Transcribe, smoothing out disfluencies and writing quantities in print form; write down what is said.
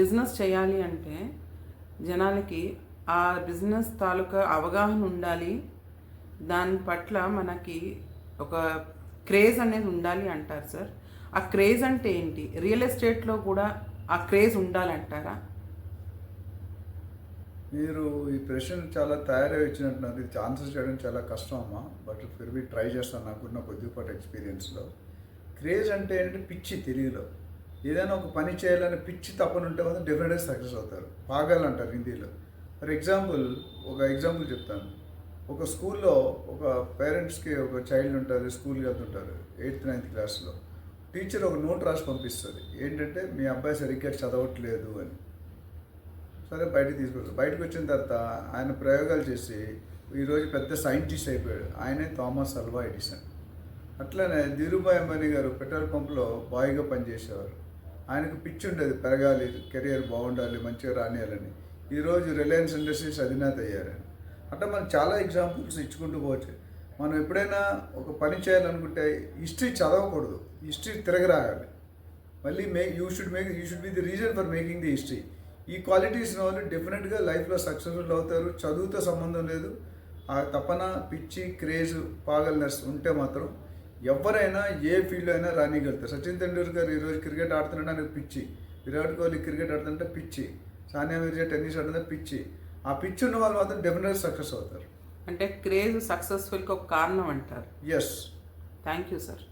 Business చేయాలి అంటే జనాలకి ఆ బిజినెస్ తాలూకా అవగాహన ఉండాలి. దాని పట్ల మనకి ఒక క్రేజ్ అనేది ఉండాలి అంటారు సార్. ఆ క్రేజ్ అంటే ఏంటి? రియల్ ఎస్టేట్లో కూడా ఆ క్రేజ్ ఉండాలంటారా? మీరు ఈ ప్రశ్న చాలా తయారై వచ్చినట్టున్నారు. ఇది ఆన్సర్ చేయడం చాలా కష్టం అమ్మా. బట్ ఫిర్ బి ట్రై చేస్తాను నాకున్న కొద్దిపాటి ఎక్స్పీరియన్స్లో. క్రేజ్ అంటే ఏంటంటే పిచ్చి తెలుగులో. ఏదైనా ఒక పని చేయాలని పిచ్చి తప్పని ఉంటే మాత్రం డెఫినెట్గా సక్సెస్ అవుతారు. పాగల్ అంటారు హిందీలో. ఫర్ ఎగ్జాంపుల్ ఒక ఎగ్జాంపుల్ చెప్తాను. ఒక స్కూల్లో ఒక పేరెంట్స్కి ఒక చైల్డ్ ఉంటారు, స్కూల్కి వెళ్తుంటారు 8th 9th క్లాస్లో. టీచర్ ఒక నోట్ రాసి పంపిస్తుంది, ఏంటంటే మీ అబ్బాయి సరిగ్గా చదవట్లేదు అని. సరే బయటకు తీసుకొస్తారు. బయటకు వచ్చిన తర్వాత ఆయన ప్రయోగాలు చేసి ఈరోజు పెద్ద సైంటిస్ట్ అయిపోయాడు. ఆయనే థామస్ అల్వా ఎడిసన్. అట్లనే ధీరుభాయ్ అంబానీ గారు పెట్రోల్ పంప్లో బాయ్గా పనిచేసేవారు. ఆయనకు పిచ్చి ఉండేది, పెరగాలి, కెరియర్ బాగుండాలి, మంచిగా రానియాలని. ఈరోజు రిలయన్స్ ఇండస్ట్రీస్ అధినేత అయ్యారని. అట్లా మనం చాలా ఎగ్జాంపుల్స్ ఇచ్చుకుంటూ పోవచ్చు. మనం ఎప్పుడైనా ఒక పని చేయాలనుకుంటే హిస్టరీ చదవకూడదు, హిస్టరీ తిరగరాగాలి. మళ్ళీ you should be the reason for making the history. ఈ క్వాలిటీస్ వాళ్ళు డెఫినెట్గా లైఫ్లో సక్సెస్ఫుల్ అవుతారు. చదువుతో సంబంధం లేదు. ఆ తపన, పిచ్చి, క్రేజ్, పాగల్నెస్ ఉంటే మాత్రం ఎవరైనా ఏ ఫీల్డ్ అయినా రానిగలుగుతారు. సచిన్ తెండూల్కర్ ఈరోజు క్రికెట్ ఆడుతున్నాడు, ఆయనకు పిచ్చి. విరాట్ కోహ్లీ క్రికెట్ ఆడుతుంటే పిచ్చి. సానియా మిర్జా టెన్నిస్ ఆడుతుంటే పిచ్చి. ఆ పిచ్చి ఉన్న వాళ్ళు మాత్రం డెఫినెట్గా సక్సెస్ అవుతారు. అంటే క్రేజ్ సక్సెస్ఫుల్కి ఒక కారణం అంటారు. ఎస్. Thank you sir.